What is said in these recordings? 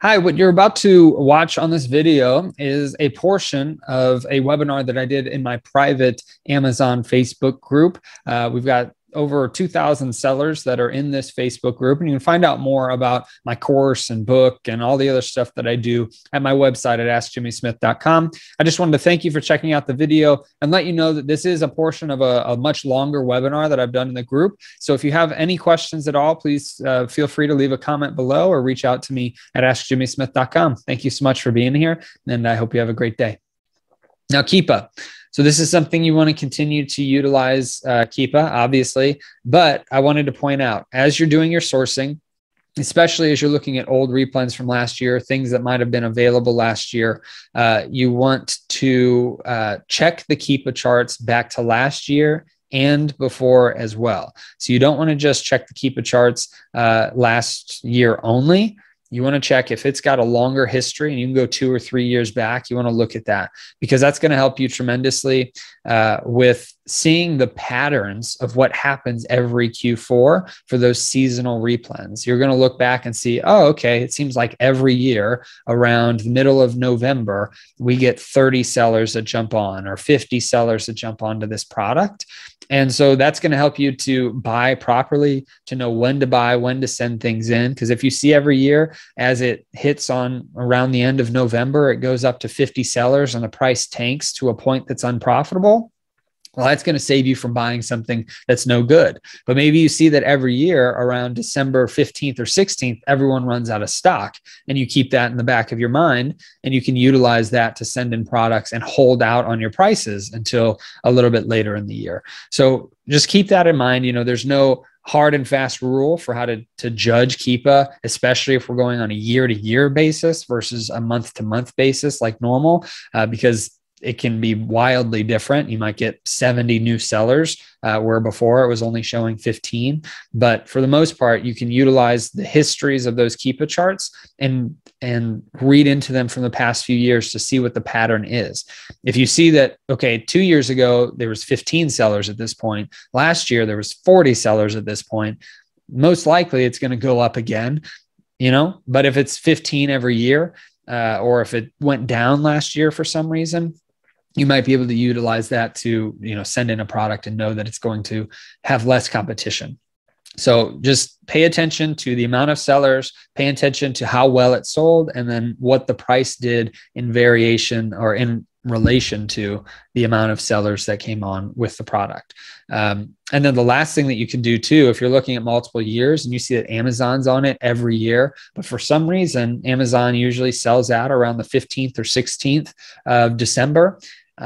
Hi, what you're about to watch on this video is a portion of a webinar that I did in my private Amazon Facebook group. We've got over 2,000 sellers that are in this Facebook group, and you can find out more about my course and book and all the other stuff that I do at my website at askjimmysmith.com. I just wanted to thank you for checking out the video and let you know that this is a portion of a much longer webinar that I've done in the group. So if you have any questions at all, please feel free to leave a comment below or reach out to me at askjimmysmith.com. Thank you so much for being here, and I hope you have a great day. Now, Keepa. So this is something you want to continue to utilize, Keepa, obviously, but I wanted to point out, as you're doing your sourcing, especially as you're looking at old replens from last year, things that might have been available last year, you want to check the Keepa charts back to last year and before as well. So you don't want to just check the Keepa charts last year only. You want to check if it's got a longer history, and you can go 2 or 3 years back. You want to look at that because that's going to help you tremendously with seeing the patterns of what happens every Q4 for those seasonal replens. You're going to look back and see, oh, okay, it seems like every year around the middle of November, we get 30 sellers that jump on or 50 sellers that jump onto this product. And so that's going to help you to buy properly, to know when to buy, when to send things in. Because if you see every year as it hits on around the end of November, it goes up to 50 sellers and the price tanks to a point that's unprofitable. Well, that's going to save you from buying something that's no good. But maybe you see that every year around December 15th or 16th, everyone runs out of stock, and you keep that in the back of your mind, and you can utilize that to send in products and hold out on your prices until a little bit later in the year. So just keep that in mind. You know, there's no hard and fast rule for how to judge Keepa, especially if we're going on a year-to-year basis versus a month-to-month basis like normal, because it can be wildly different. You might get 70 new sellers where before it was only showing 15. But for the most part, you can utilize the histories of those Keepa charts and read into them from the past few years to see what the pattern is. If you see that, okay, 2 years ago, there was 15 sellers at this point. Last year, there was 40 sellers at this point. Most likely it's going to go up again, you know, but if it's 15 every year, or if it went down last year for some reason, you might be able to utilize that to, you know, send in a product and know that it's going to have less competition. So just pay attention to the amount of sellers, pay attention to how well it sold, and then what the price did in variation or in relation to the amount of sellers that came on with the product. And then the last thing that you can do too, if you're looking at multiple years and you see that Amazon's on it every year, but for some reason, Amazon usually sells out around the 15th or 16th of December.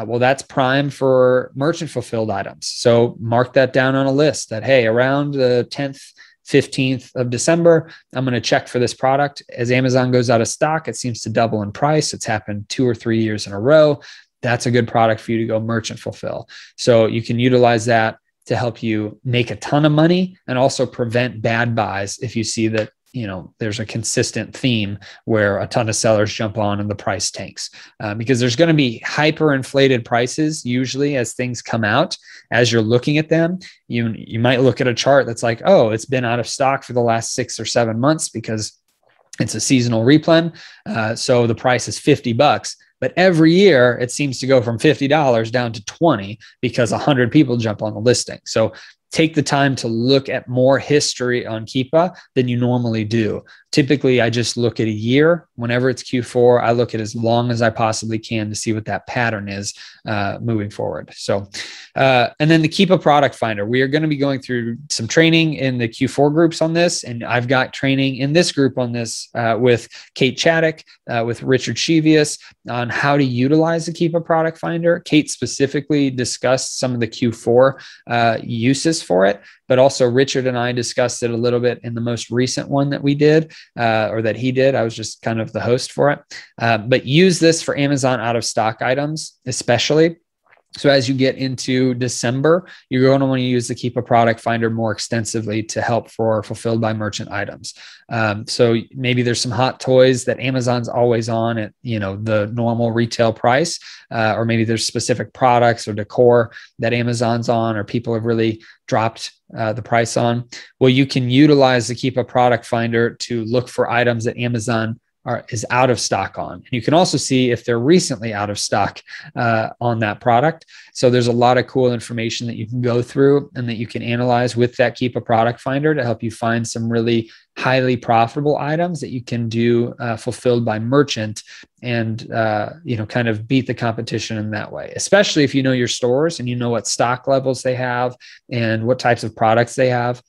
Well, that's prime for merchant fulfilled items. So mark that down on a list that, hey, around the 10th, 15th of December, I'm going to check for this product. As Amazon goes out of stock, it seems to double in price. It's happened 2 or 3 years in a row. That's a good product for you to go merchant fulfill. So you can utilize that to help you make a ton of money and also prevent bad buys if you see that, you know, there's a consistent theme where a ton of sellers jump on and the price tanks, because there's going to be hyperinflated prices usually as things come out. As you're looking at them, you might look at a chart that's like, oh, it's been out of stock for the last 6 or 7 months because it's a seasonal replen. So the price is $50. But every year it seems to go from $50 down to $20 because 100 people jump on the listing. So take the time to look at more history on Keepa than you normally do. Typically, I just look at a year. Whenever it's Q4, I look at as long as I possibly can to see what that pattern is moving forward. So, and then the Keepa product finder. We are going to be going through some training in the Q4 groups on this. And I've got training in this group on this with Kate Chaddock, with Richard Chevius on how to utilize the Keepa product finder. Kate specifically discussed some of the Q4 uses for it, but also Richard and I discussed it a little bit in the most recent one that we did, or that he did. I was just kind of the host for it. But use this for Amazon out of stock items, especially. So as you get into December, you're going to want to use the Keepa product finder more extensively to help for fulfilled by merchant items. So maybe there's some hot toys that Amazon's always on at, you know, the normal retail price, or maybe there's specific products or decor that Amazon's on, or people have really dropped the price on. Well, you can utilize the Keepa product finder to look for items that Amazon is out of stock on. And you can also see if they're recently out of stock on that product. So there's a lot of cool information that you can go through and that you can analyze with that Keepa product finder to help you find some really highly profitable items that you can do fulfilled by merchant and, kind of beat the competition in that way, especially if you know your stores and you know what stock levels they have and what types of products they have.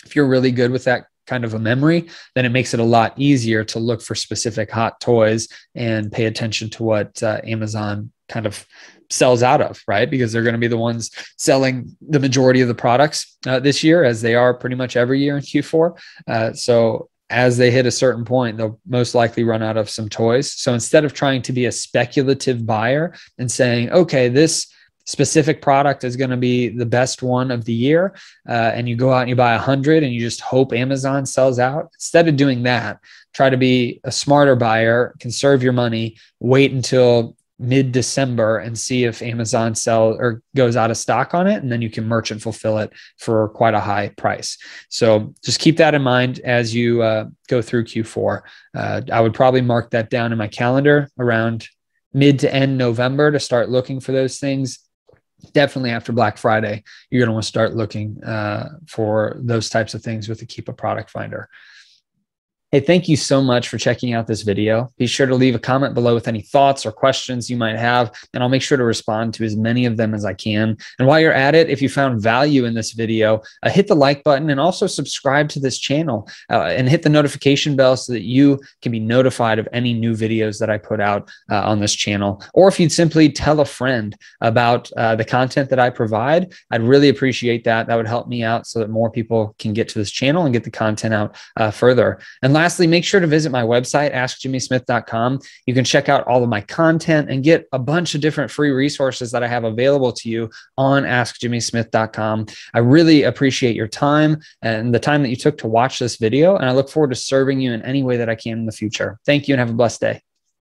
If you're really good with that kind of a memory, then it makes it a lot easier to look for specific hot toys and pay attention to what Amazon kind of sells out of, right? Because they're going to be the ones selling the majority of the products this year, as they are pretty much every year in Q4. So as they hit a certain point, they'll most likely run out of some toys. So instead of trying to be a speculative buyer and saying, okay, this specific product is going to be the best one of the year, and you go out and you buy 100 and you just hope Amazon sells out. Instead of doing that, try to be a smarter buyer, conserve your money, wait until mid-December and see if Amazon sells or goes out of stock on it, and then you can merchant fulfill it for quite a high price. So just keep that in mind as you go through Q4. I would probably mark that down in my calendar around mid to end November to start looking for those things. Definitely after Black Friday, you're going to want to start looking for those types of things with the Keepa product finder. Hey, thank you so much for checking out this video. Be sure to leave a comment below with any thoughts or questions you might have, and I'll make sure to respond to as many of them as I can. And while you're at it, if you found value in this video, hit the like button and also subscribe to this channel and hit the notification bell so that you can be notified of any new videos that I put out on this channel. Or if you'd simply tell a friend about the content that I provide, I'd really appreciate that. That would help me out so that more people can get to this channel and get the content out further. And lastly, make sure to visit my website, askjimmysmith.com. You can check out all of my content and get a bunch of different free resources that I have available to you on askjimmysmith.com. I really appreciate your time and the time that you took to watch this video, and I look forward to serving you in any way that I can in the future. Thank you and have a blessed day.